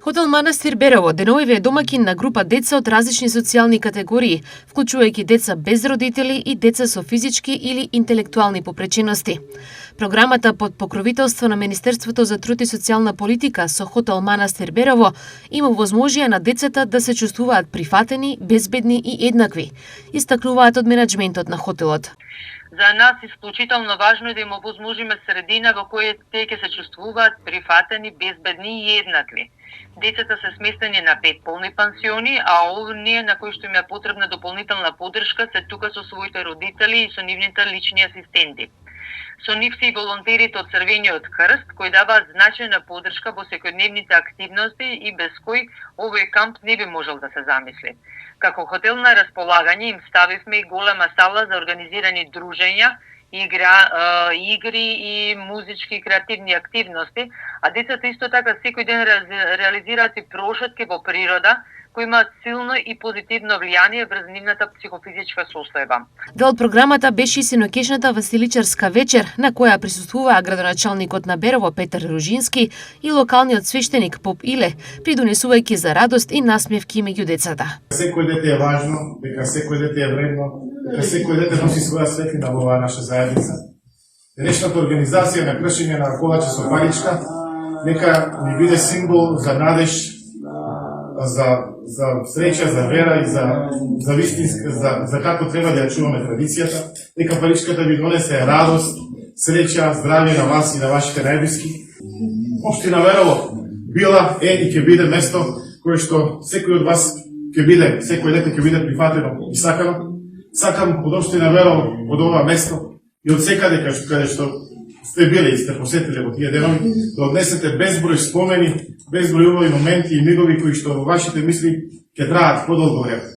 Хотел Манастир Берово деновиве е домаќин на група деца од различни социјални категории, вклучувајќи деца без родители и деца со физички или интелектуални попречености. Програмата под покровителство на Министерството за труд и социјална политика со Хотел Манастир Берово има возможија на децата да се чувствуваат прифатени, безбедни и еднакви, истакнуваат од менаџментот на хотелот. За нас исклучително важно е да им овозможиме средина во која те ќе се чувствуваат прифатени, безбедни и еднакви. Децата се сместени на 5 полни пансиони, а оние на кои што им е потребна дополнителна поддршка се тука со своите родители и со нивните лични асистенти. Со нив се и волонтерите од Црвениот крст, кои даваат значајна поддршка во секојдневните активности и без кој овој камп не би можел да се замисли. Како хотел на располагање им ставивме и голема сала за организирани дружења, игри и музички и креативни активности, а децата исто така секој ден реализираат и прошетки во природа, кои имаат силно и позитивно влијание врз нивната психофизичка состојба. Дел од програмата беше и синокешната Василичарска вечер, на која присуствуваа градоначалникот на Берово Петар Ружински и локалниот свештеник Поп Иле, придонесувајќи за радост и насмевки меѓу децата. Секој дете е важно, дека секој дете е вредно, дека секој дете носи своја светлина во оваа наша заедница. Денешната организација на кршење на колаче со паричка нека ни биде символ за надеж, за среќа, за вера и за вистинска, за како треба да ја чуваме традицијата, дека паричката ви донесе радост, среќа, здравје на вас и на вашите најблиски. Општина Берово била е и ќе биде место кое што секој од вас ќе биде, секој дете ќе биде прифатено и сакано. Сакам од општина Берово, од ова место и од секаде каде што сте били и сте посетили во тие денови, да однесете безброј спомени, безброј убави моменти и мигови кои што во вашите мисли ќе траат подолго време.